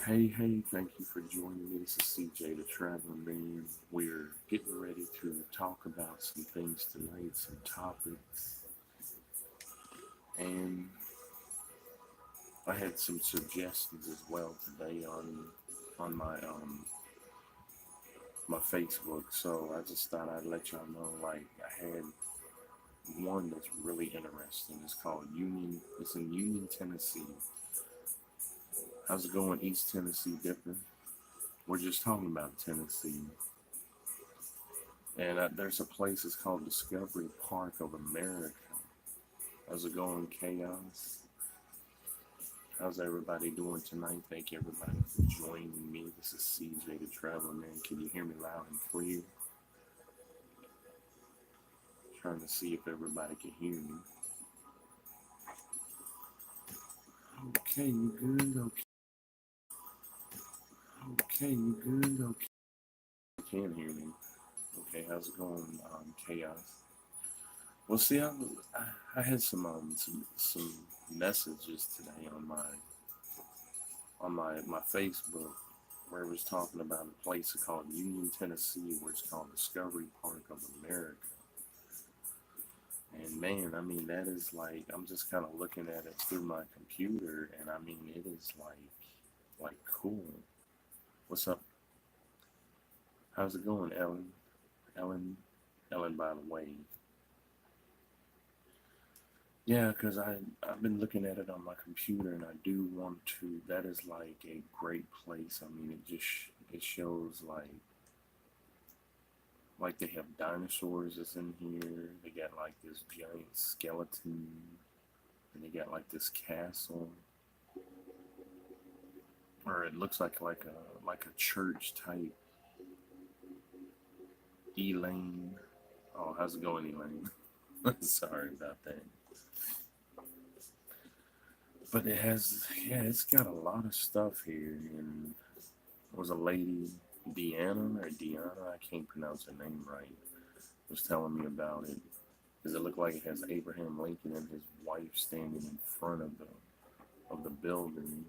Hey, thank you for joining me. This is CJ, the Traveling Man. We're getting ready to talk about some things tonight, some topics, and I had some suggestions as well today on my Facebook. So I just thought I'd let y'all know. Like I had one that's really interesting. It's called Union. It's in Union, Tennessee. How's it going, East Tennessee Dipper? We're just talking about Tennessee. And there's a place, it's called Discovery Park of America. How's it going, Chaos? How's everybody doing tonight? Thank you, everybody, for joining me. This is CJ, the Traveler Man. Can you hear me loud and clear? Trying to see if everybody can hear me. Okay, you good? Okay, you good? Okay. You can hear me. Okay, how's it going, Chaos? Well, see, I had some messages today on my Facebook where it was talking about a place called Union, Tennessee, where it's called Discovery Park of America. And man, I mean, that is like I'm just kind of looking at it through my computer, and I mean, it is like cool. What's up? How's it going, Ellen? Ellen, Ellen, by the way. Yeah, because I've been looking at it on my computer, and I do want to. That is like a great place. I mean, it shows like they have dinosaurs that's in here. They got like this giant skeleton, and they got like this castle, or it looks like a church type. Elaine, oh, how's it going, Elaine? Sorry about that. But it has, yeah, it's got a lot of stuff here. And there was a lady, Deanna, I can't pronounce her name right, was telling me about it. Because it looked like it has Abraham Lincoln and his wife standing in front of the building.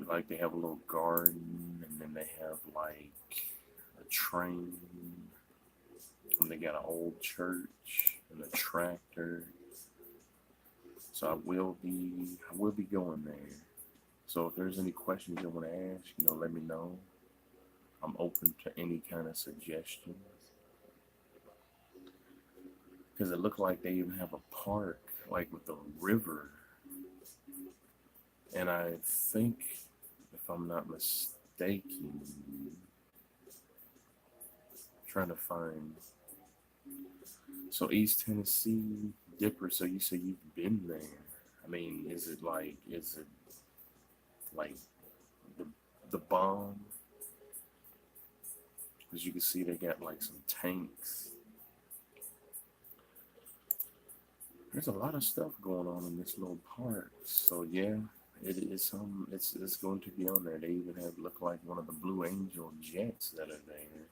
Like they have a little garden, and then they have like a train, and they got an old church and a tractor. So I will be going there. So if there's any questions you want to ask, let me know. I'm open to any kind of suggestions. Because it looked like they even have a park, like with a river. And I think, if I'm not mistaken, trying to find. So East Tennessee, Dipper. So you say you've been there. I mean, is it like the the bomb? As you can see, they got like some tanks. There's a lot of stuff going on in this little park. So yeah, it's going to be on there. They even have look like one of the Blue Angel jets that are there.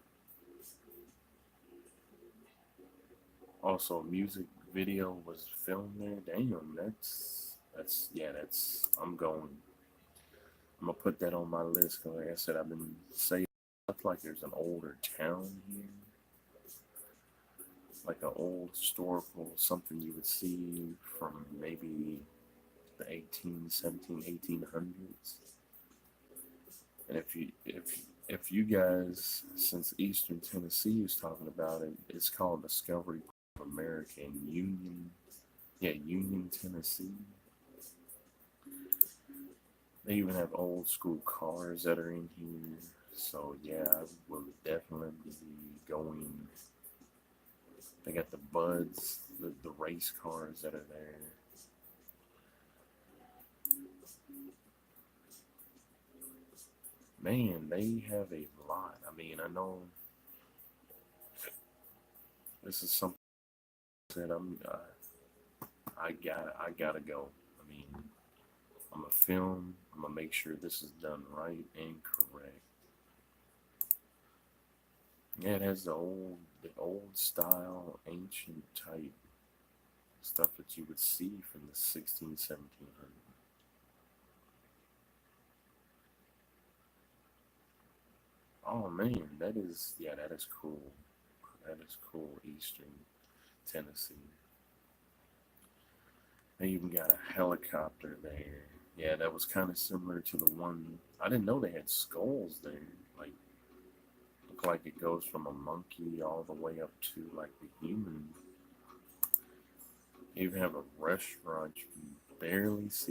Also, a music video was filmed there. Damn, that's yeah, that's I'm going. I'm gonna put that on my list because, like I said, I've been saying stuff like there's an older town here, like an old historical something you would see from maybe the 18, 17, 1800s. And if you guys, since Eastern Tennessee is talking about it, it's called Discovery of America in Union, yeah, Union, Tennessee. They even have old school cars that are in here. So yeah, I will definitely be going. They got the Buds, the race cars that are there. Man, they have a lot. I mean, I know this is something that I gotta go. I mean, I'm gonna film. I'm gonna make sure this is done right and correct. Yeah, it has the old style, ancient type stuff that you would see from the 16, 1700s. Oh man, that is cool. That is cool. Eastern Tennessee. They even got a helicopter there. Yeah, that was kind of similar to the one. I didn't know they had skulls there. Like, look like it goes from a monkey all the way up to like the human. You even have a restaurant you can barely see.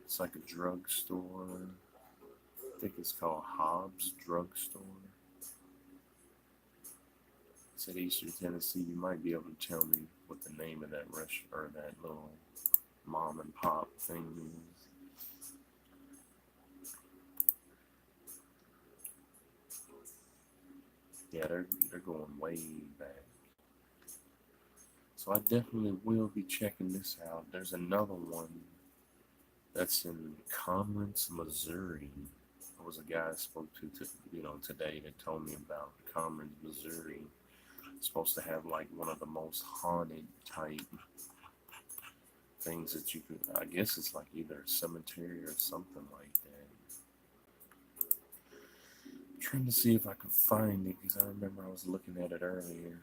It's like a drugstore. I think it's called Hobbs Drugstore. It's in Eastern Tennessee. You might be able to tell me what the name of that restaurant or that little mom and pop thing is. Yeah, they're going way back. So I definitely will be checking this out. There's another one that's in Commerce, Missouri. There was a guy I spoke to today that told me about Commerce, Missouri. It's supposed to have like one of the most haunted type things that you could. I guess it's like either a cemetery or something like that. I'm trying to see if I can find it because I remember I was looking at it earlier.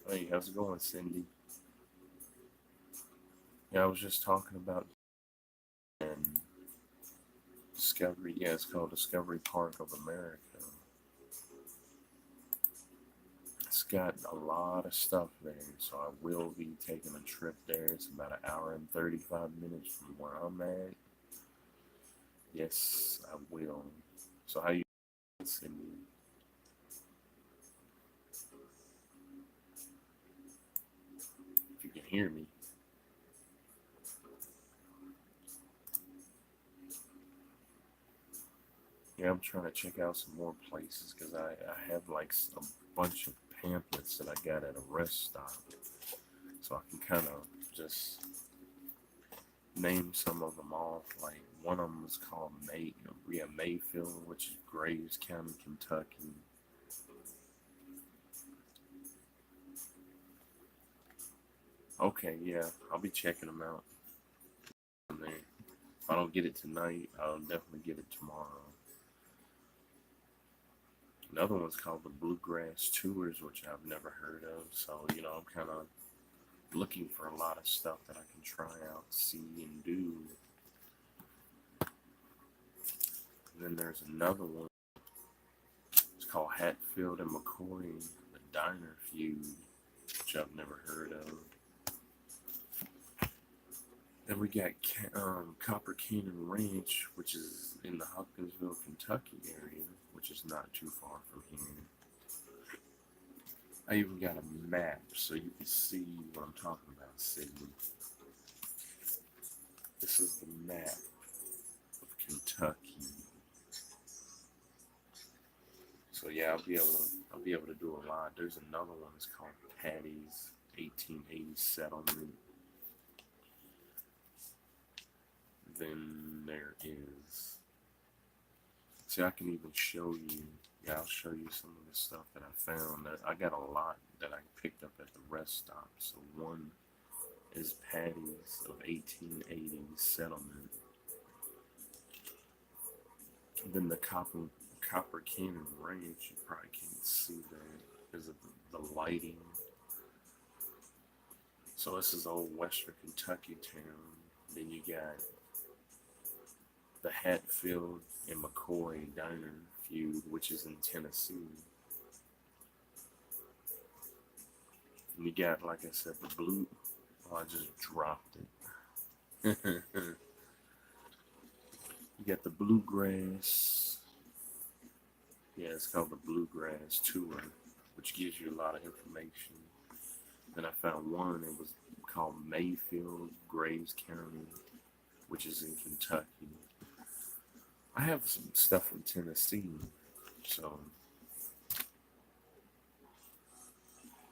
Hey, how's it going, Cindy? Yeah, I was just talking about and Discovery. Yeah, it's called Discovery Park of America. It's got a lot of stuff there, so I will be taking a trip there. It's about an hour and 35 minutes from where I'm at. Yes, I will. So how you Cindy? If you can hear me. Yeah, I'm trying to check out some more places because I have like a bunch of pamphlets that I got at a rest stop. So I can kind of just name some of them off. Like one of them is called Mayfield, which is Graves County, Kentucky. Okay, yeah, I'll be checking them out. There. If I don't get it tonight, I'll definitely get it tomorrow. Another one's called the Bluegrass Tours, which I've never heard of. So, I'm kind of looking for a lot of stuff that I can try out, see, and do. And then there's another one. It's called Hatfield and McCoy, the Diner Feud, which I've never heard of. Then we got Copper Canyon Ranch, which is in the Hopkinsville, Kentucky area, which is not too far from here. I even got a map so you can see what I'm talking about, Sydney. This is the map of Kentucky. So yeah, I'll be able to do a lot. There's another one that's called Patty's 1880 Settlement. Then there is. See, I can even show you. Yeah, I'll show you some of the stuff that I found. I got a lot that I picked up at the rest stop. So one is Patty's of 1880 Settlement. And then the Copper Canyon Ranch, you probably can't see that because of the lighting. So this is old Western Kentucky town. Then you got the Hatfield and McCoy Diner Feud, which is in Tennessee. And you got, like I said, the blue. Oh, I just dropped it. You got the Bluegrass. Yeah, it's called the Bluegrass Tour, which gives you a lot of information. Then I found one, it was called Mayfield, Graves County, which is in Kentucky. I have some stuff in Tennessee, so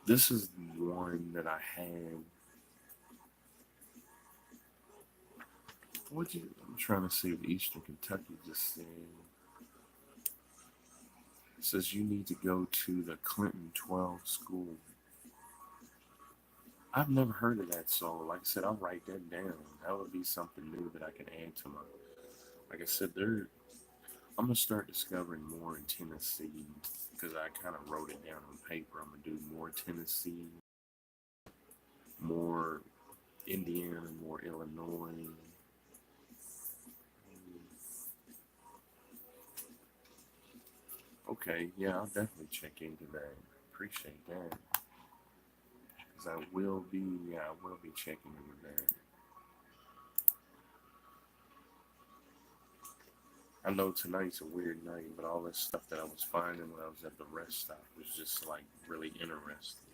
this is one that I had. I'm trying to see what Eastern Kentucky just said. It says you need to go to the Clinton 12 school. I've never heard of that song. Like I said, I'll write that down. That would be something new that I can add to my. Like I said, I'm gonna start discovering more in Tennessee because I kind of wrote it down on paper. I'm gonna do more Tennessee, more Indiana, more Illinois. Okay, yeah, I'll definitely check into that. Appreciate that. Because I will be checking into that. I know tonight's a weird night, but all this stuff that I was finding when I was at the rest stop was just like really interesting.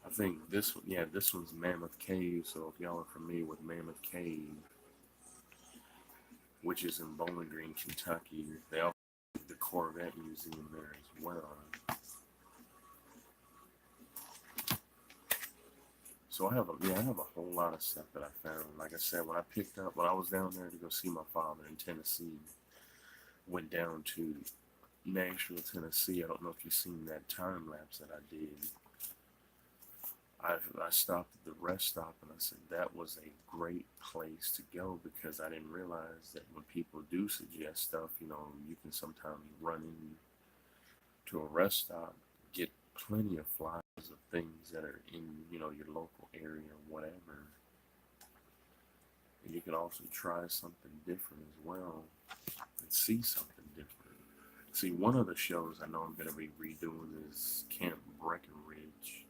I think this one, yeah, this one's Mammoth Cave. So if y'all are familiar with Mammoth Cave, which is in Bowling Green, Kentucky, they also have the Corvette Museum there as well. So I have a whole lot of stuff that I found. Like I said, when I was down there to go see my father in Tennessee, went down to Nashville, Tennessee. I don't know if you've seen that time lapse that I did. I stopped at the rest stop and I said that was a great place to go because I didn't realize that when people do suggest stuff, you can sometimes run into a rest stop, get plenty of flyers of things that are in, your local area or whatever. And you can also try something different as well and see something different. See, one of the shows I know I'm going to be redoing is Camp Breckenridge,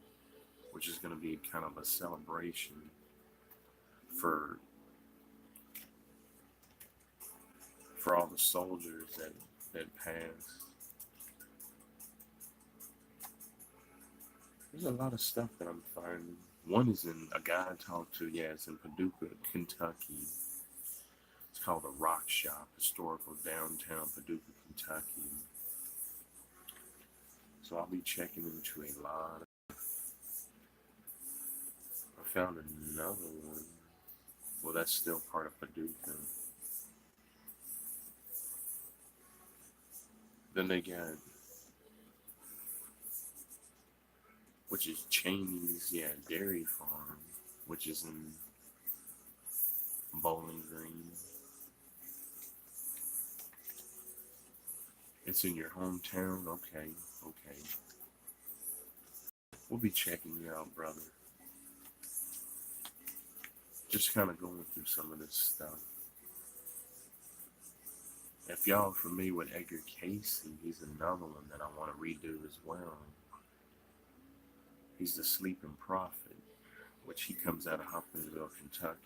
which is going to be kind of a celebration for all the soldiers that passed. There's a lot of stuff that I'm finding. One is in a guy I talked to. Yeah, it's in Paducah, Kentucky. It's called the Rock Shop, historical downtown Paducah, Kentucky. So I'll be checking into a lot. I found another one. Well, that's still part of Paducah. Then they got, which is Cheney's, yeah, Dairy Farm, which is in Bowling Green. It's in your hometown? Okay, okay. We'll be checking you out, brother. Just kind of going through some of this stuff. If y'all are familiar with Edgar Casey, he's another one that I want to redo as well. He's the Sleeping Prophet, which he comes out of Hopkinsville, Kentucky.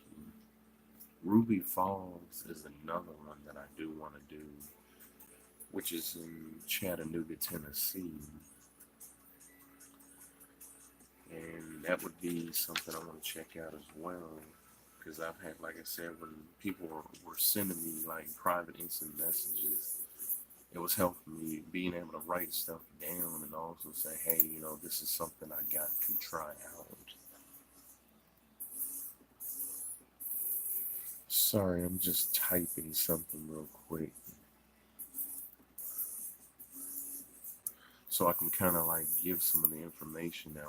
Ruby Falls is another one that I do want to do, which is in Chattanooga, Tennessee. And that would be something I want to check out as well. Because I've had, like I said, when people were sending me like private instant messages, it was helping me being able to write stuff down and also say, hey, this is something I got to try out. Sorry, I'm just typing something real quick. So I can kind of like give some of the information that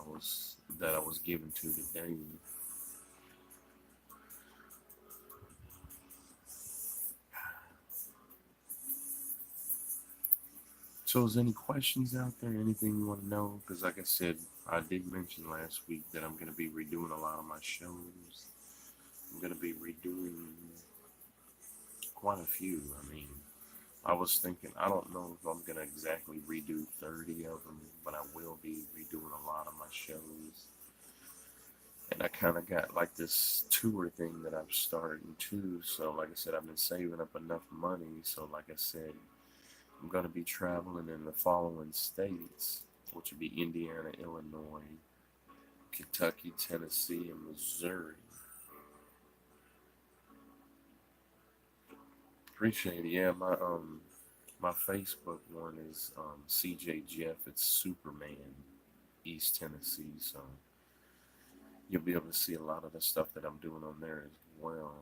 I was given to today. So is any questions out there? Anything you want to know? Because like I said, I did mention last week that I'm going to be redoing a lot of my shows. I'm going to be redoing quite a few. I mean, I was thinking, I don't know if I'm going to exactly redo 30 of them, but I will be redoing a lot of my shows. And I kind of got like this tour thing that I'm starting too. So like I said, I've been saving up enough money. So like I said, I'm going to be traveling in the following states, which would be Indiana, Illinois, Kentucky, Tennessee, and Missouri. Appreciate it. Yeah, my Facebook one is CJ Jeff. It's Superman, East Tennessee. So you'll be able to see a lot of the stuff that I'm doing on there as well.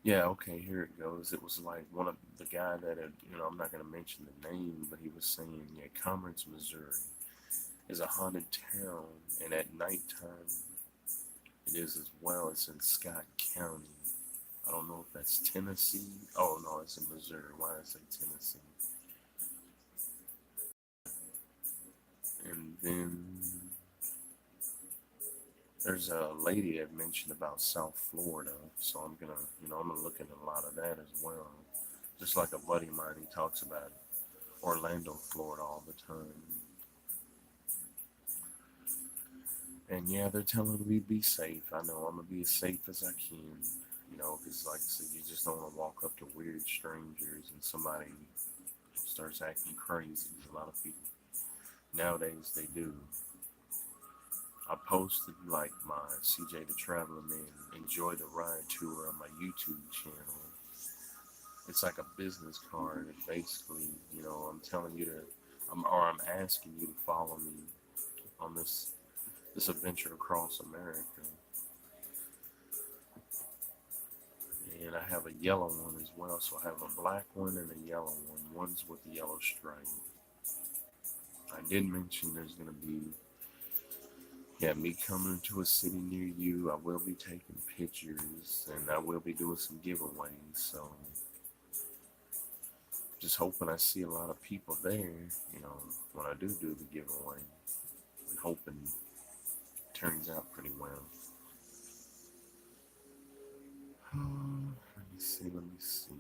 Yeah, okay, here it goes. It was like one of the guy that had, I'm not going to mention the name, but he was saying, yeah, Commerce, Missouri is a haunted town, and at nighttime it is as well. It's in Scott County. I don't know if that's Tennessee. Oh, no, it's in Missouri. Why did I say Tennessee? And then there's a lady that mentioned about South Florida, so I'm gonna look at a lot of that as well. Just like a buddy of mine, he talks about Orlando, Florida all the time. And yeah, they're telling me be safe. I know I'm gonna be as safe as I can, because like I said, you just don't want to walk up to weird strangers and somebody starts acting crazy. A lot of people nowadays they do. I posted like my CJ the Traveling Man Enjoy the Ride tour on my YouTube channel. It's like a business card. And basically, I'm telling you to, I'm asking you to follow me on this adventure across America. And I have a yellow one as well. So I have a black one and a yellow one. One's with the yellow stripe. I did mention there's gonna be, yeah, me coming to a city near you. I will be taking pictures and I will be doing some giveaways. So just hoping I see a lot of people there, when I do the giveaway. And hoping it turns out pretty well. Let me see.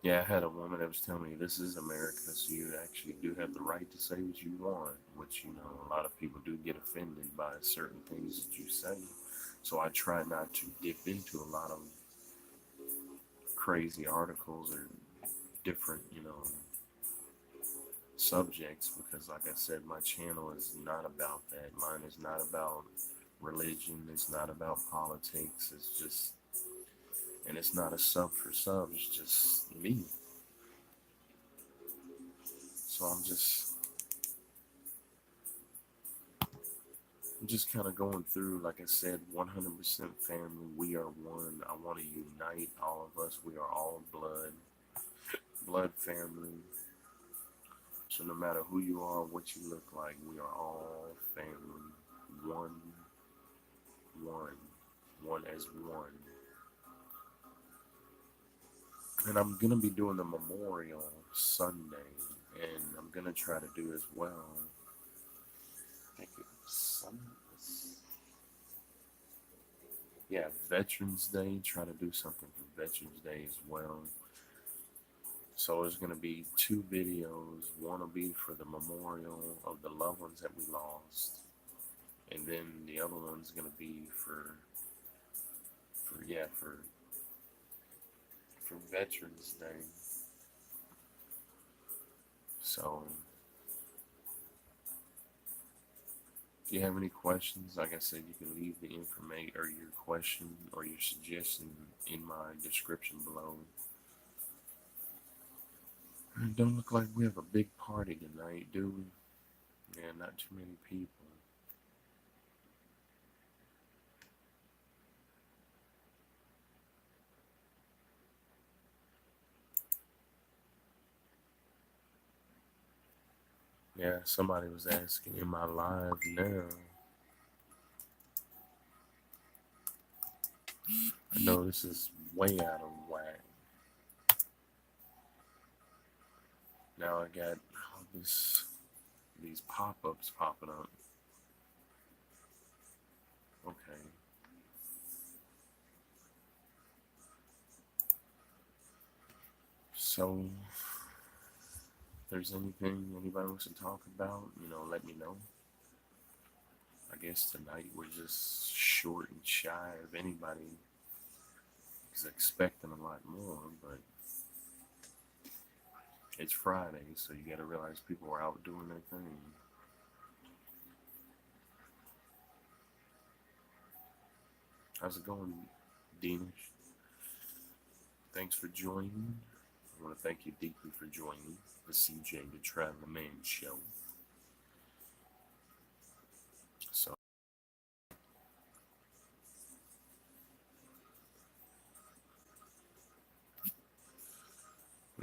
Yeah, I had a woman that was telling me this is America, so you actually do have the right to say what you want, which, a lot of people do get offended by certain things that you say. So I try not to dip into a lot of crazy articles or different, subjects because, like I said, my channel is not about that. Mine is not about religion. It's not about politics. It's just, and it's not a sub for sub. It's just me. So I'm just kind of going through, like I said, 100% family. We are one. I want to unite all of us. We are all blood family. So no matter who you are, what you look like, we are all family. One, one as one. And I'm gonna be doing the memorial Sunday, and I'm gonna try to do as well. I think it's Sunday. Yeah, Veterans Day. Try to do something for Veterans Day as well. So there's gonna be two videos. One will be for the memorial of the loved ones that we lost, and then the other one's gonna be for Veterans Day. So if you have any questions, like I said, you can leave the information or your question or your suggestion in my description below. It don't look like we have a big party tonight, do we? Yeah, not too many people. Yeah, somebody was asking, am I live now? I know this is way out of whack. Now I got all these pop-ups popping up. Okay. So, if there's anything anybody wants to talk about, let me know. I guess tonight we're just short and shy of anybody is expecting a lot more, but it's Friday, so you gotta realize people are out doing their thing. How's it going, Danish? Thanks for joining. I want to thank you deeply for joining the CJ the Traveling Man show. So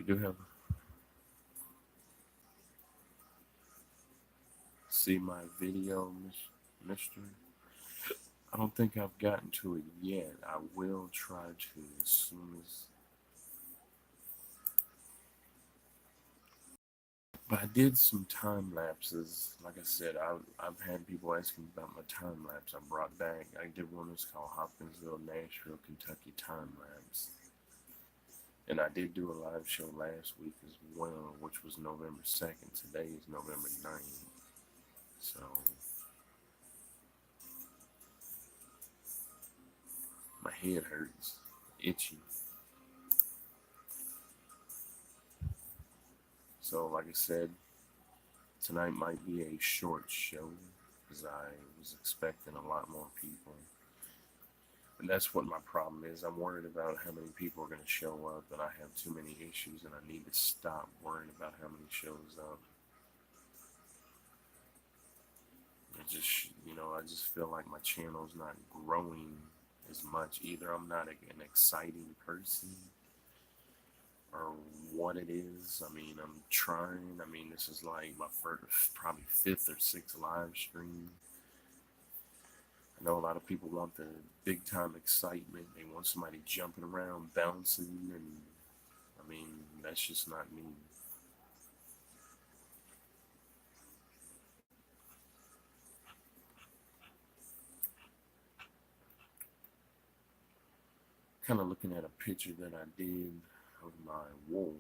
do have see my video, Mister. I don't think I've gotten to it yet. I will try to as soon as. But I did some time lapses. Like I said, I've had people asking about my time lapse. I brought back. I did one that's called Hopkinsville, Nashville, Kentucky time lapse. And I did do a live show last week as well, which was November 2nd. Today is November 9th. So my head hurts, itchy. So like I said, tonight might be a short show because I was expecting a lot more people. And that's what my problem is. I'm worried about how many people are going to show up, and I have too many issues, and I need to stop worrying about how many shows up. I just feel like my channel's not growing as much. Either I'm not an exciting person or what it is. I mean, I'm trying. I mean, this is like my first, probably fifth or sixth live stream. I know a lot of people want the big time excitement. They want somebody jumping around, bouncing, and I mean, that's just not me. Kind of looking at a picture that I did of my wolf.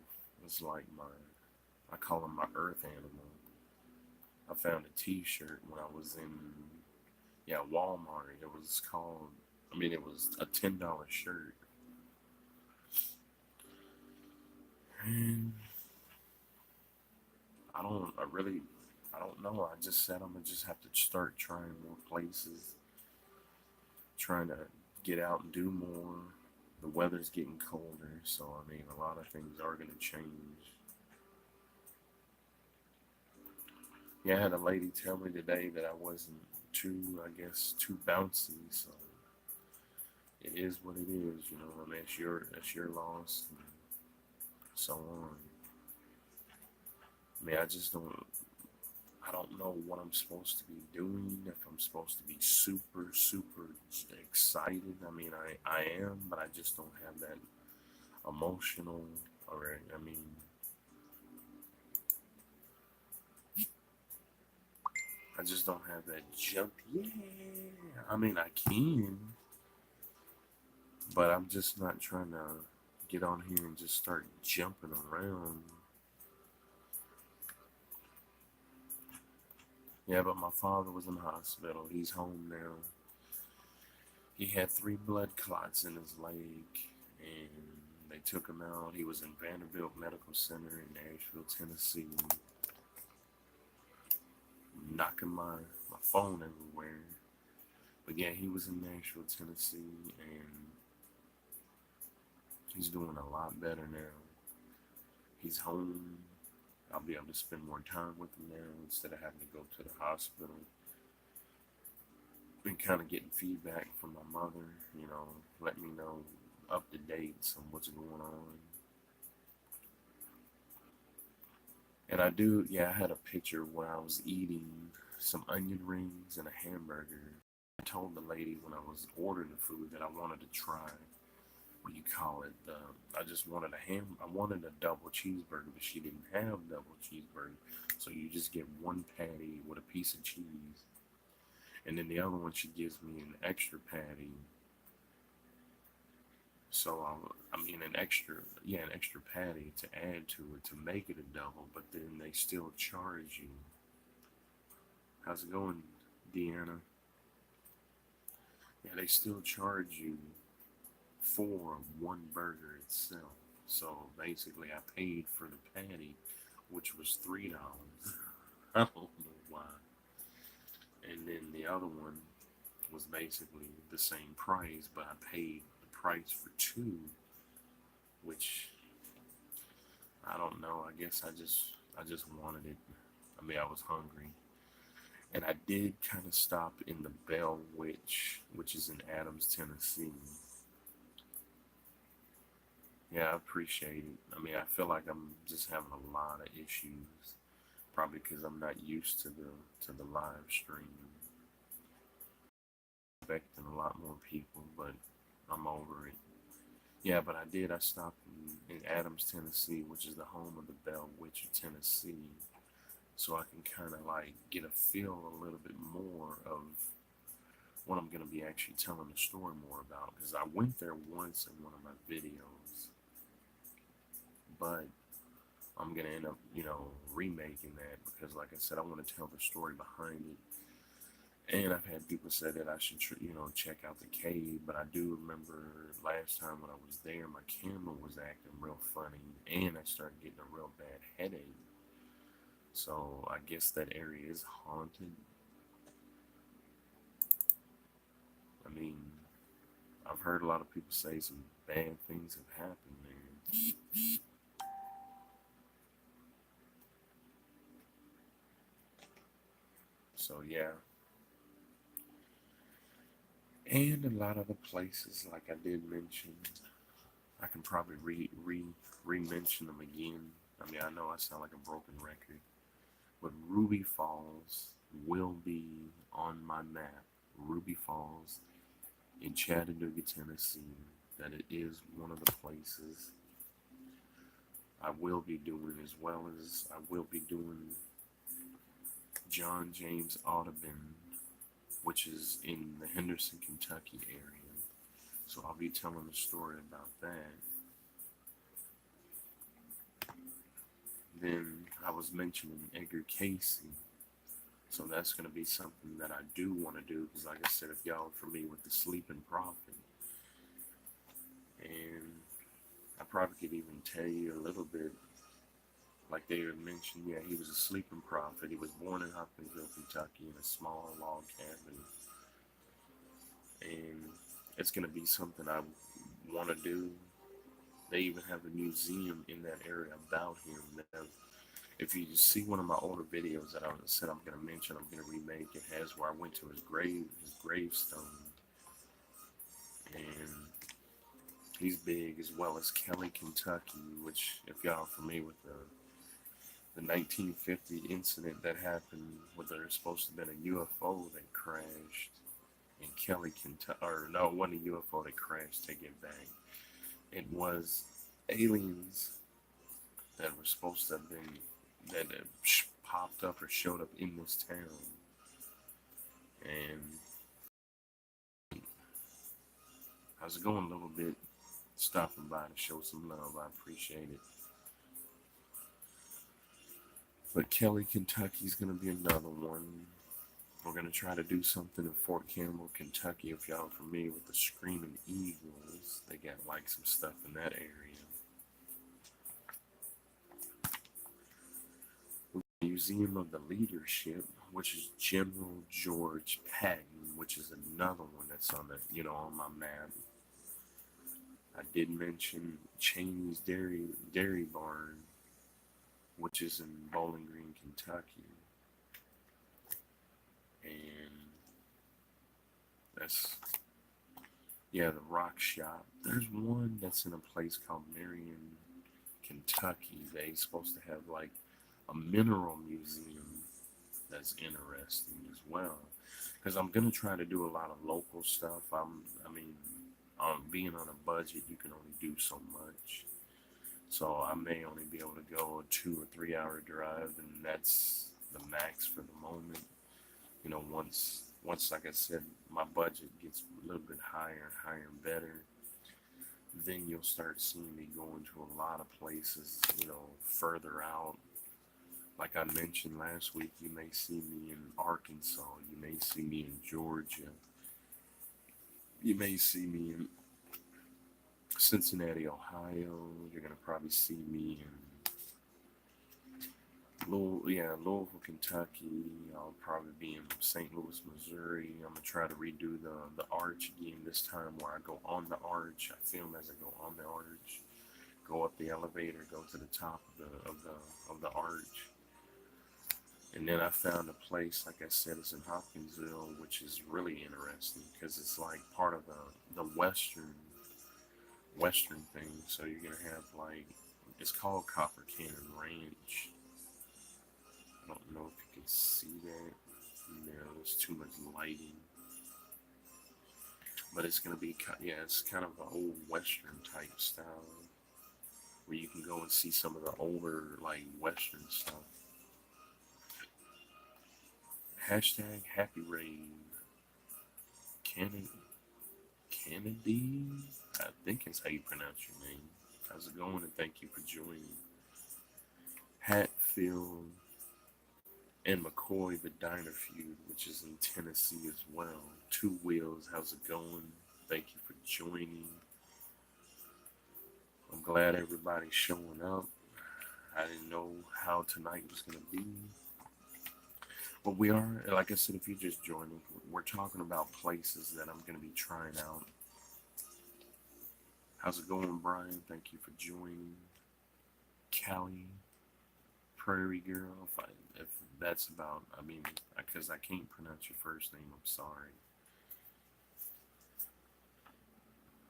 It's like I call him my earth animal. I found a t-shirt when I was in, Walmart. It was called, it was a $10 shirt. And I don't know. I just said I'm going to just have to start trying more places, trying to get out and do more. The weather's getting colder, so a lot of things are going to change. Yeah, I had a lady tell me today that I wasn't too bouncy, so it is what it is, it's your loss, and so on. I don't know what I'm supposed to be doing, if I'm supposed to be super, super excited. I am, but I just don't have that emotional, I just don't have that jump. Yeah, I can, but I'm just not trying to get on here and just start jumping around. Yeah, but my father was in the hospital. He's home now. He had 3 blood clots in his leg, and they took him out. He was in Vanderbilt Medical Center in Nashville, Tennessee. Knocking my phone everywhere. But yeah, he was in Nashville, Tennessee, and he's doing a lot better now. He's home. I'll be able to spend more time with him now instead of having to go to the hospital. Been kind of getting feedback from my mother, let me know up to dates on what's going on. And I had a picture where I was eating some onion rings and a hamburger. I told the lady when I was ordering the food that I wanted to try, I just wanted I wanted a double cheeseburger, but she didn't have double cheeseburger. So you just get one patty with a piece of cheese. And then the other one, she gives me an extra patty. So, an extra patty to add to it to make it a double, but then they still charge you. How's it going, Deanna? Yeah, they still charge you for one burger itself. So basically, I paid for the patty, which was $3. I don't know why. And then the other one was basically the same price, but I paid the price for 2, which I don't know. I guess I just wanted it. I was hungry. And I did kind of stop in the Bell Witch, which is in Adams, Tennessee. Yeah, I appreciate it. I mean, I feel like I'm just having a lot of issues, probably because I'm not used to the live stream. Expecting a lot more people, but I'm over it. Yeah, but I did. I stopped in Adams, Tennessee, which is the home of the Bell Witch of Tennessee, so I can kind of like get a feel a little bit more of what I'm going to be actually telling the story more about. Because I went there once in one of my videos, but I'm going to end up, remaking that because, like I said, I want to tell the story behind it. And I've had people say that I should, check out the cave. But I do remember last time when I was there, my camera was acting real funny, and I started getting a real bad headache. So I guess that area is haunted. I mean, I've heard a lot of people say some bad things have happened there. So yeah, and a lot of the places, like I did mention, I can probably re-mention them again. I mean, I know I sound like a broken record, but Ruby Falls will be on my map. Ruby Falls in Chattanooga, Tennessee. That it is one of the places I will be doing, as well as I will be doing John James Audubon, which is in the Henderson, Kentucky area. So I'll be telling a story about that. Then I was mentioning Edgar Casey. So that's going to be something that I do want to do because, like I said, if y'all are familiar with the Sleeping Prophet, and I probably could even tell you a little bit, like they had mentioned, yeah, he was a sleeping prophet. He was born in Hatfield, Kentucky, in a small log cabin, and it's going to be something I want to do. They even have a museum in that area about him. If you see one of my older videos that I said I'm going to mention, I'm going to remake, it has where I went to his gravestone, and he's big, as well as Kelly, Kentucky, which, if y'all are familiar with the 1950 incident that happened where there's supposed to have been a UFO that crashed in Kelly, Kentucky, or no, it wasn't a UFO that crashed, take it back. It was aliens that were supposed to have been, that popped up or showed up in this town. And I was going a little bit, stopping by to show some love. I appreciate it. But Kelly, Kentucky's going to be another one. We're going to try to do something in Fort Campbell, Kentucky. If y'all are familiar with the Screaming Eagles, they got like some stuff in that area. Museum of the Leadership, which is General George Patton, which is another one that's on the, on my map. I did mention Cheney's Dairy Barn, which is in Bowling Green, Kentucky. And that's, yeah, the Rock Shop. There's one that's in a place called Marion, Kentucky. They're supposed to have like a mineral museum that's interesting as well. Because I'm gonna try to do a lot of local stuff. I mean, being on a budget, you can only do so much. So I may only be able to go a 2 or 3 hour drive, and that's the max for the moment. Once like I said, my budget gets a little bit higher and higher and better, then you'll start seeing me going to a lot of places, further out. Like I mentioned last week, you may see me in Arkansas, you may see me in Georgia, you may see me in Cincinnati, Ohio. You're gonna probably see me in Louisville, Kentucky. I'll probably be in St. Louis, Missouri. I'm gonna try to redo the arch again this time, where I go on the arch. I film as I go on the arch, go up the elevator, go to the top of the arch. And then I found a place, like I said, it's in Hopkinsville, which is really interesting because it's like part of the western Western thing. So you're gonna have like, it's called Copper Cannon Ranch. I don't know if you can see that. No, there's too much lighting. But it's gonna be, yeah, it's kind of an old Western type style where you can go and see some of the older like Western stuff. Hashtag Happy Rave. Kennedy, I think is how you pronounce your name. How's it going? And thank you for joining. Hatfield and McCoy, the Diner Feud, which is in Tennessee as well. Two Wheels, how's it going? Thank you for joining. I'm glad everybody's showing up. I didn't know how tonight was going to be. But we are, like I said, if you're just joining, we're talking about places that I'm going to be trying out. How's it going, Brian? Thank you for joining. Callie, Prairie Girl, if that's about, I mean, because I can't pronounce your first name, I'm sorry.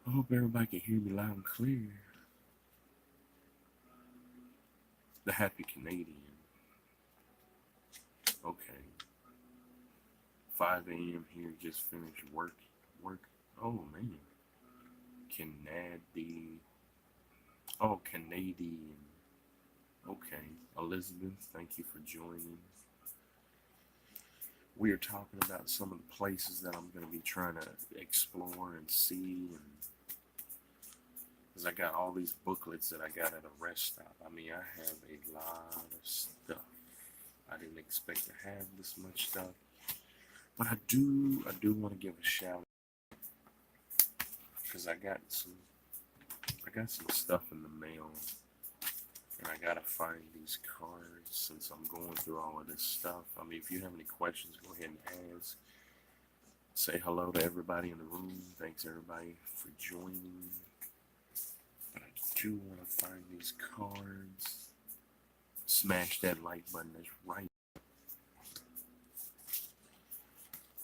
I hope everybody can hear me loud and clear. The Happy Canadian. Okay. 5 a.m. here, just finished work. Oh, man. Canadian. Okay. Elizabeth, thank you for joining. We are talking about some of the places that I'm going to be trying to explore and see, and because I got all these booklets that I got at a rest stop. I mean, I have a lot of stuff. I didn't expect to have this much stuff, but I do want to give a shout out because I got some stuff in the mail, and I gotta find these cards since I'm going through all of this stuff. I mean, if you have any questions, go ahead and ask. Say hello to everybody in the room. Thanks everybody for joining. But I do want to find these cards. Smash that like button. That's right.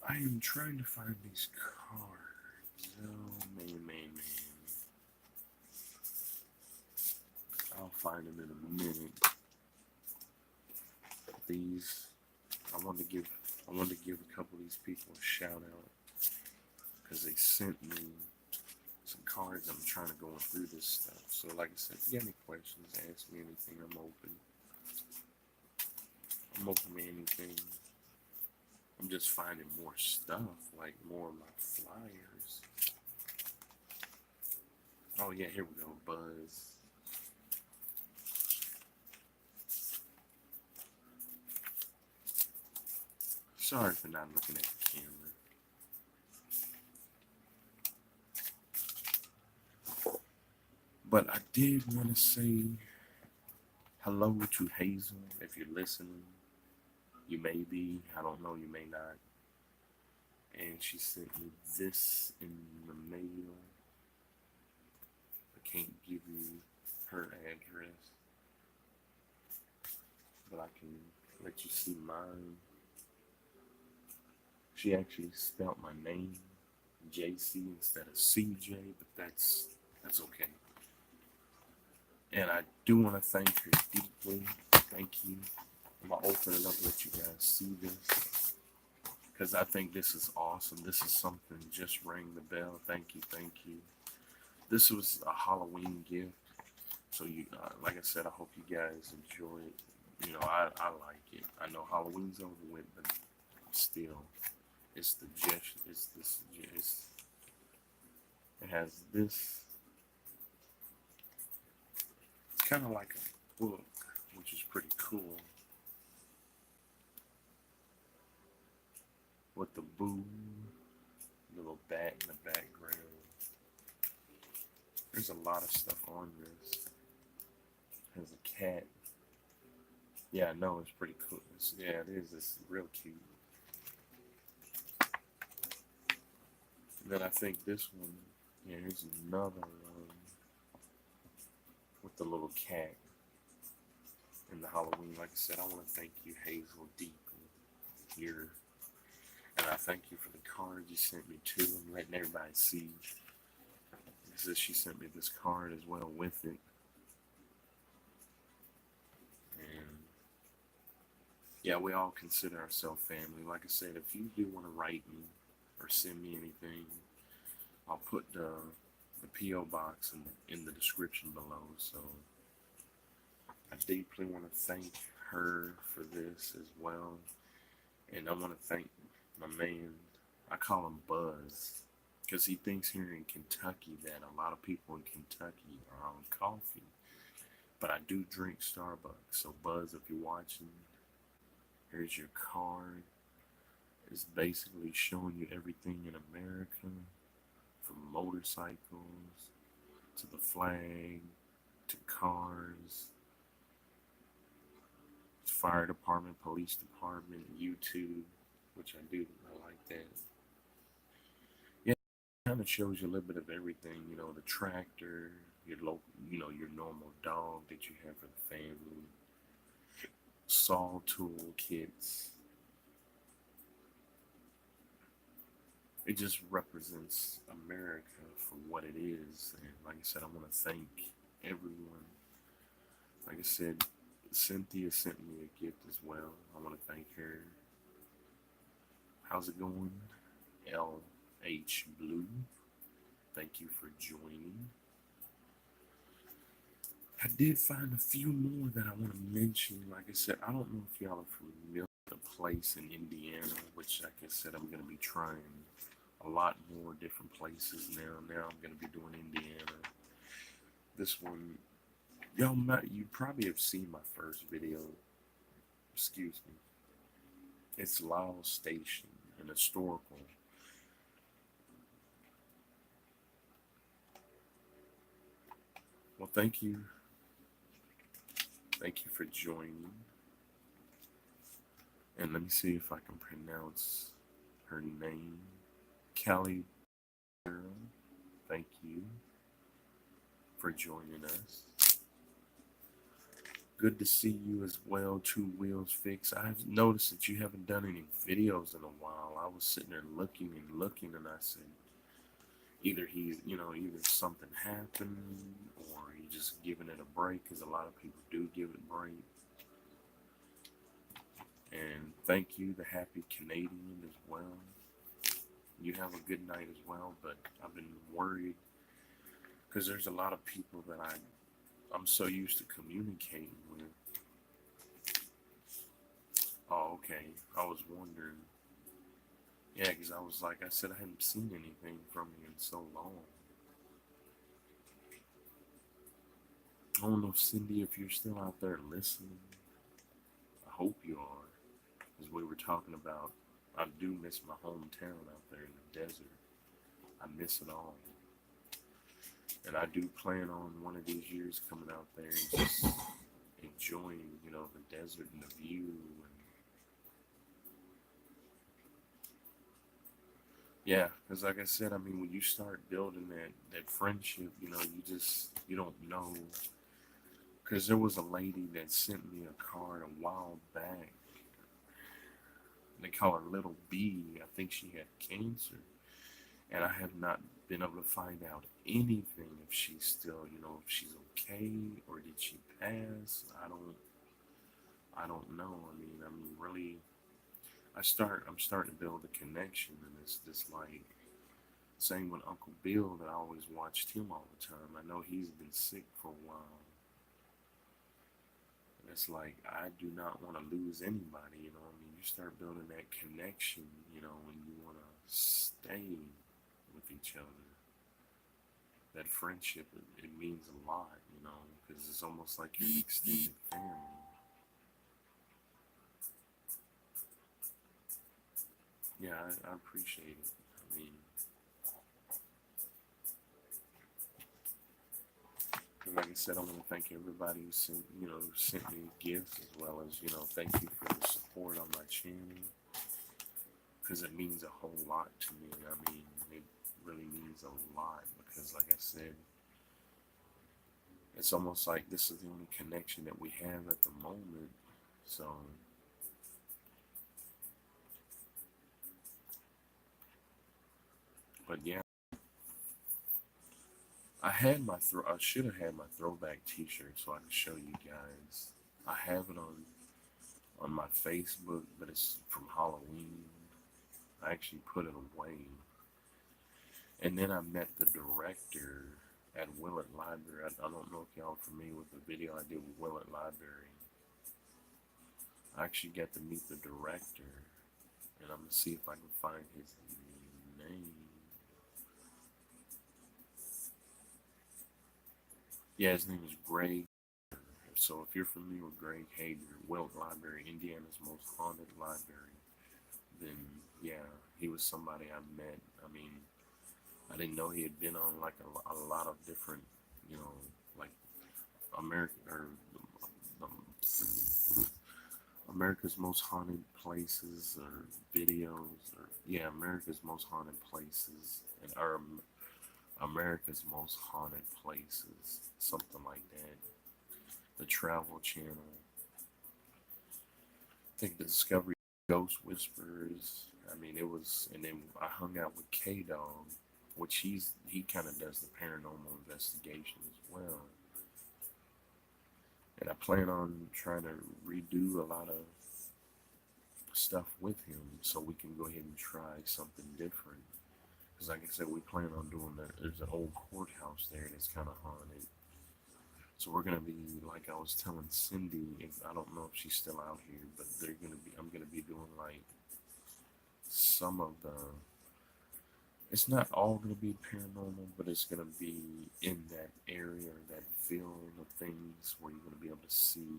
I am trying to find these cards. Oh, man. I'll find them in a minute. These, I wanted to give a couple of these people a shout out because they sent me some cards. I'm trying to go through this stuff. So like I said, if you have any questions, ask me anything. I'm open. I'm open to anything. I'm just finding more stuff, like more of my flyers. Oh yeah, here we go, Buzz. Sorry for not looking at the camera. But I did want to say hello to Hazel. If you're listening, you may be, I don't know, you may not. And she sent me this in the mail. I can't give you her address, but I can let you see mine. She actually spelled my name JC instead of CJ, but that's okay. And I do want to thank her deeply. Thank you. I'm going to open it up and let you guys see this, because I think this is awesome. This is something, just rang the bell. Thank you. This was a Halloween gift. So you, like I said, I hope you guys enjoy it. You know, I like it. I know Halloween's over with, but still, it's the gesture. It has this. It's kind of like a book, which is pretty cool. With the boo, little bat in the background. There's a lot of stuff on this. There's a cat. Yeah, I know, it's pretty cool. Yeah, it is. It's real cute. And then I think this one, yeah, here's another one with the little cat in the Halloween. Like I said, I want to thank you, Hazel, deeply here. And I thank you for the card you sent me too, and letting everybody see says she sent me this card as well with it. And yeah, we all consider ourselves family. Like I said, if you do want to write me or send me anything, I'll put the P.O. box in the description below. So I deeply want to thank her for this as well. And I want to thank my man, I call him Buzz, because he thinks here in Kentucky that a lot of people in Kentucky are on coffee. But I do drink Starbucks. So Buzz, if you're watching, here's your card. It's basically showing you everything in America, from motorcycles to the flag to cars, fire department, police department, YouTube, which I do. I like that. Yeah, it kind of shows you a little bit of everything. You know, the tractor, your local, you know, your normal dog that you have for the family, saw tool kits. It just represents America for what it is. And like I said, I want to thank everyone. Like I said, Cynthia sent me a gift as well. I want to thank her. How's it going? LH Blue, thank you for joining. I did find a few more that I want to mention. Like I said, I don't know if y'all are familiar with a place in Indiana, which, like I said, I'm going to be trying a lot more different places now. Now I'm going to be doing Indiana. This one, you probably have seen my first video. Excuse me. It's Lyle Station, an historical. Well, thank you. Thank you for joining. And let me see if I can pronounce her name. Callie, thank you for joining us. Good to see you as well, Two Wheels Fix. I've noticed that you haven't done any videos in a while. I was sitting there looking, and I said, either either something happened, or he just giving it a break, because a lot of people do give it a break. And thank you, the Happy Canadian, as well. You have a good night as well, but I've been worried because there's a lot of people that I'm so used to communicating with. Oh, okay. I was wondering. Yeah, because I was like, I said I hadn't seen anything from you in so long. I don't know, Cindy, if you're still out there listening. I hope you are. As we were talking about, I do miss my hometown out there in the desert. I miss it all. And I do plan on one of these years coming out there and just enjoying, the desert and the view. And yeah, because like I said, I mean, when you start building that friendship, you don't know. Because there was a lady that sent me a card a while back. They call her Little B. I think she had cancer. And I have not been able to find out anything if she's still, if she's okay, or did she pass? I don't know. I mean, really, I'm starting to build a connection, and it's just like, same with Uncle Bill, that I always watched him all the time. I know he's been sick for a while. And it's like, I do not want to lose anybody, I mean, you start building that connection, and you want to stay with each other. That friendship, it means a lot, because it's almost like you're an extended family. Yeah, I appreciate it. I mean, like I said, I want to thank everybody who sent me gifts, as well as, thank you for the support on my channel, because it means a whole lot to me. I mean, it really means a lot, because like I said, it's almost like this is the only connection that we have at the moment. So but yeah, I should have had my throwback T-shirt so I can show you guys. I have it on my Facebook, but it's from Halloween. I actually put it away, and then I met the director at Willett Library. I don't know if y'all are familiar with the video I did with Willett Library. I actually got to meet the director, and I'm gonna see if I can find his name. Yeah, his name is Greg. So if you're familiar with Greg Hager, Willett Library, Indiana's most haunted library, then yeah, he was somebody I met. I mean, I didn't know he had been on like a lot of different, you know, like American or America's Most Haunted Places or videos, or yeah, America's Most Haunted Places, and or America's Most Haunted Places, something like that. The Travel Channel. I think the Discovery Ghost Whisperers. I mean, it was, and then I hung out with K Dog, which he kind of does the paranormal investigation as well. And I plan on trying to redo a lot of stuff with him so we can go ahead and try something different. Because like I said, we plan on doing that. There's an old courthouse there that's kind of haunted. So we're gonna be, like I was telling Cindy, I don't know if she's still out here, but I'm gonna be doing like some of the. It's not all gonna be paranormal, but it's gonna be in that area, that field of things where you're gonna be able to see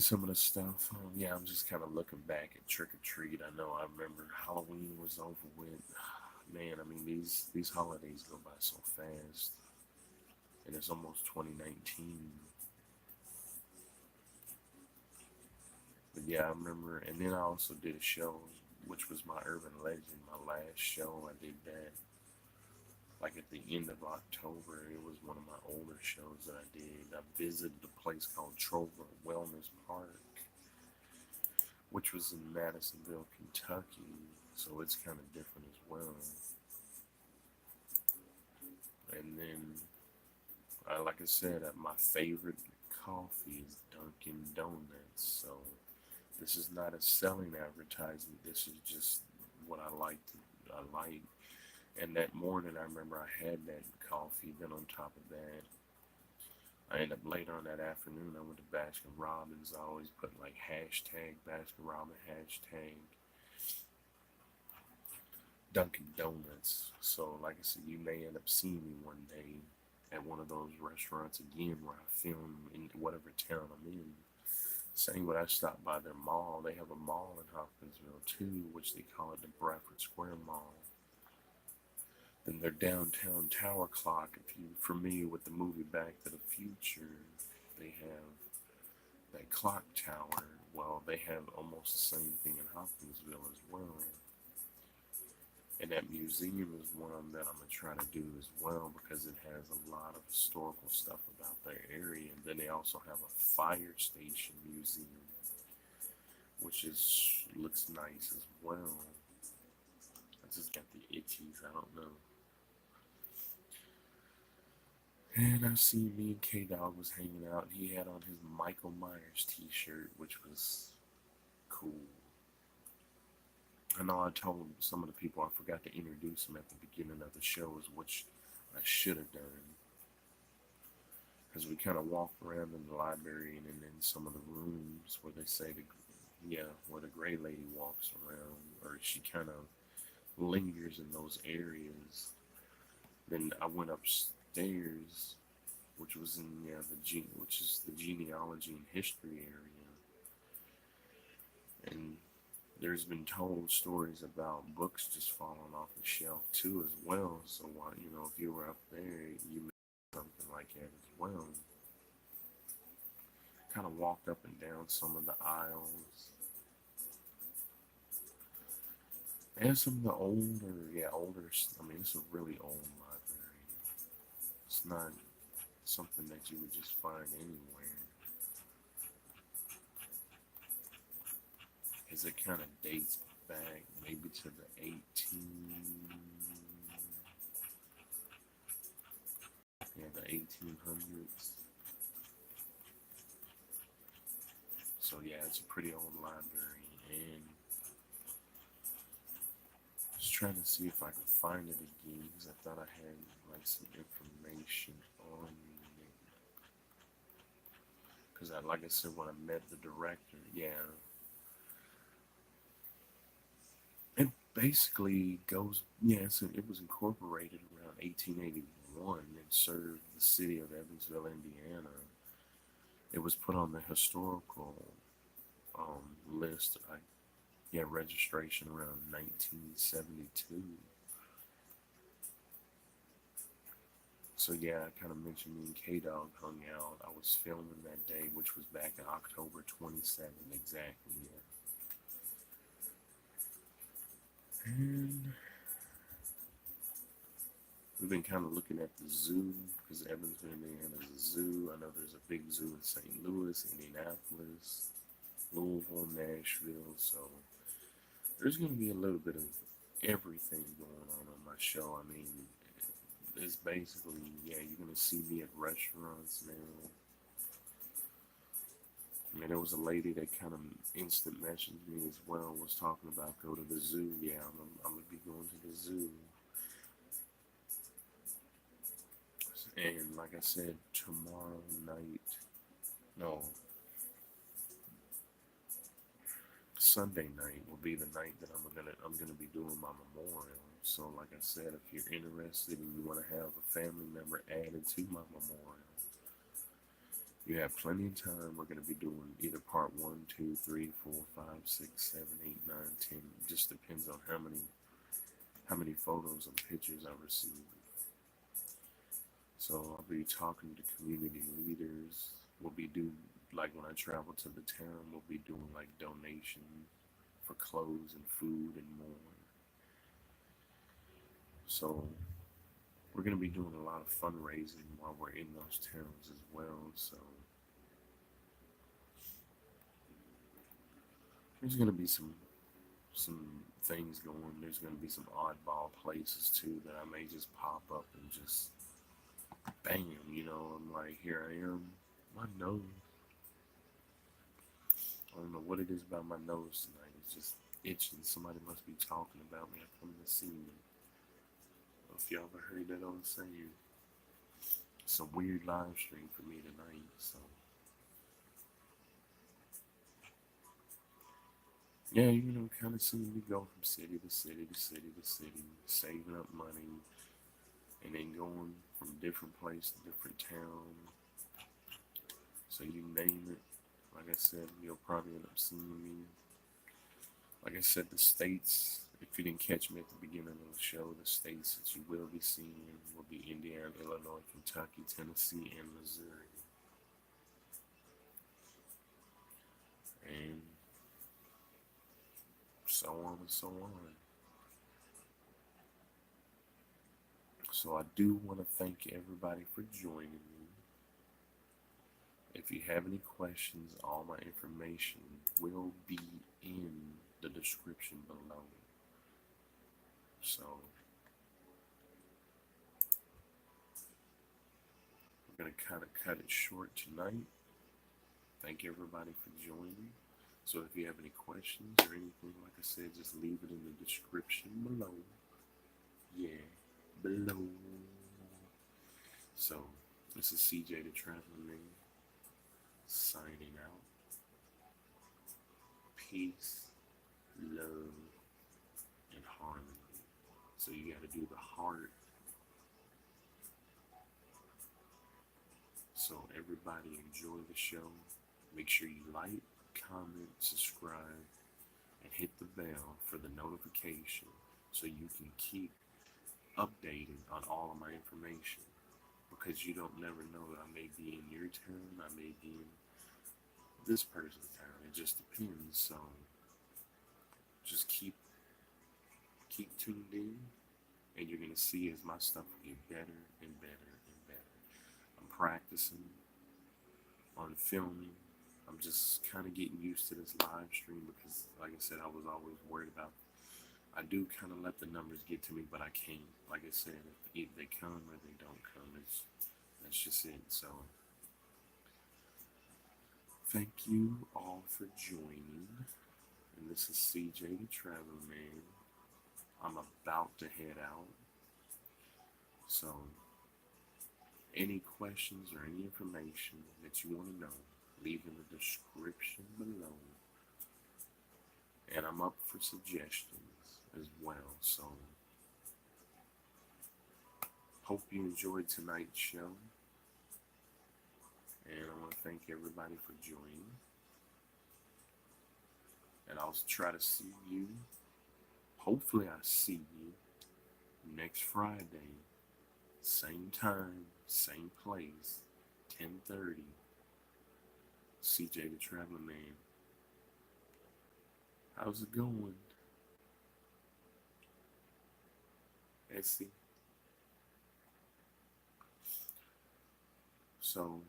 some of the stuff. Yeah, I'm just kind of looking back at Trick or Treat. I know I remember Halloween was over with. Man, I mean these holidays go by so fast, and it's almost 2019. But yeah, I remember, and then I also did a show, which was my Urban Legend. My last show, I did that like at the end of October. It was one of my older shows that I did. I visited a place called Trover Wellness Park, which was in Madisonville, Kentucky. So it's kind of different as well. And then, like I said, my favorite coffee is Dunkin' Donuts. So this is not a selling advertisement. This is just what I like. I like. And that morning, I remember I had that coffee. Then on top of that, I ended up later on that afternoon, I went to Baskin Robbins. I always put like hashtag Baskin Robbins, hashtag Dunkin' Donuts. So like I said, you may end up seeing me one day at one of those restaurants again where I film in whatever town I'm in. Same when I stop by their mall. They have a mall in Hopkinsville too, which they call it the Bradford Square Mall. Then their downtown tower clock, if you're familiar with the movie Back to the Future, they have that clock tower. Well, they have almost the same thing in Hopkinsville as well. And that museum is one that I'm going to try to do as well because it has a lot of historical stuff about their area. And then they also have a fire station museum, which looks nice as well. I just got the itchies, I don't know. And I see me and K-Dog was hanging out. He had on his Michael Myers t-shirt, which was cool. I know I told some of the people I forgot to introduce him at the beginning of the shows, which I should have done. Because we kind of walked around in the library and in some of the rooms where they say, where the gray lady walks around, or she kind of lingers in those areas. Then I went upstairs, which was in which is the genealogy and history area, and there's been told stories about books just falling off the shelf too as well. So if you were up there, you may something like that as well. Kind of walked up and down some of the aisles. And some of the older. I mean, it's a really old library. It's not something that you would just find anywhere. Because it kind of dates back maybe to the 18 the 1800s. So yeah, it's a pretty old library, and just trying to see if I can find it again, because I thought I had like some information on it. Because like I said, when I met the director, yeah, it basically goes, yeah, so it was incorporated around 1881 and served the city of Evansville, Indiana. It was put on the historical list, yeah, registration around 1972. So yeah, I kind of mentioned me and K-Dog hung out. I was filming that day, which was back in October 27th, exactly, yeah. And we've been kind of looking at the zoo, because Evansville, Indiana is a zoo. I know there's a big zoo in St. Louis, Indianapolis, Louisville, Nashville. So there's going to be a little bit of everything going on my show. I mean, it's basically, yeah, you're going to see me at restaurants now. I mean, there was a lady that kind of instant messaged me as well, was talking about go to the zoo. Yeah, I'm going to be going to the zoo. And like I said, tomorrow night, no, Sunday night will be the night that I'm gonna be doing my memorial. So like I said, if you're interested and you want to have a family member added to my memorial, you have plenty of time. We're gonna be doing either part 1, 2, 3, 4, 5, 6, 7, 8, 9, 10. It just depends on how many photos and pictures I receive. So I'll be talking to community leaders. We'll be like when I travel to the town, we'll be doing like donation for clothes and food and more. So we're going to be doing a lot of fundraising while we're in those towns as well. So there's going to be some things going. There's going to be some oddball places too that I may just pop up and just bam, I'm like, here I am, my nose. I don't know what it is about my nose tonight. It's just itching. Somebody must be talking about me or coming to see me. If y'all ever heard that on saying, it's a weird live stream for me tonight. So yeah, kind of seeing me go from city to city to city to city, saving up money, and then going from different place to different town. So you name it. Like I said, you'll probably end up seeing me. Like I said, the states, if you didn't catch me at the beginning of the show, the states that you will be seeing will be Indiana, Illinois, Kentucky, Tennessee, and Missouri. And so on and so on. So I do want to thank everybody for joining me. If you have any questions, all my information will be in the description below. So we're going to kind of cut it short tonight. Thank everybody for joining. So if you have any questions or anything, like I said, just leave it in the description below. Yeah, below. So this is CJ the Traveling Man, signing out. Peace, love, and harmony. So you got to do the heart. So everybody enjoy the show. Make sure you like, comment, subscribe, and hit the bell for the notification so you can keep updated on all of my information. Because you don't never know that I may be in your town, I may be in this person's town. It just depends. So just keep tuned in, and you're gonna see as my stuff will get better and better and better. I'm practicing on filming. I'm just kind of getting used to this live stream because, like I said, I was always worried about. I do kind of let the numbers get to me, but I can't. Like I said, if they come or they don't come, that's that's just it. So, thank you all for joining. And this is CJ the Traveling Man. I'm about to head out. So, any questions or any information that you want to know, leave in the description below. And I'm up for suggestions as well. So, hope you enjoyed tonight's show. And I want to thank everybody for joining. And I'll try to see you. Hopefully I see you next Friday. Same time, same place, 10:30. CJ the Traveling Man. How's it going? Essie? So,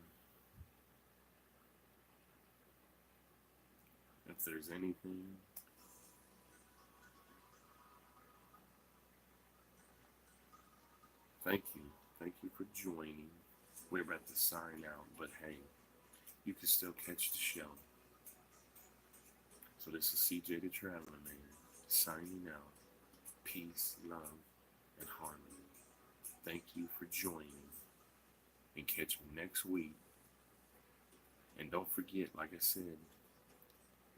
if there's anything, thank you. Thank you for joining. We're about to sign out, but hey, you can still catch the show. So this is CJ the Traveling Man, signing out. Peace, love, and harmony. Thank you for joining, and catch me next week. And don't forget, like I said,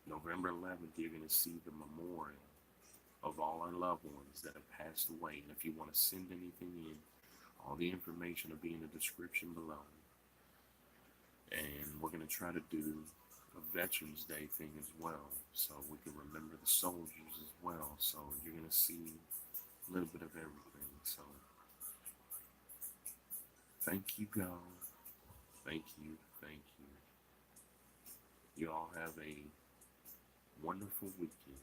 November 11th, you're going to see the memorial of all our loved ones that have passed away. And if you want to send anything in, all the information will be in the description below. And we're going to try to do a Veterans Day thing as well, so we can remember the soldiers as well. So you're going to see a little bit of everything. So thank you, God. Thank you. Thank you. You all have a wonderful weekend.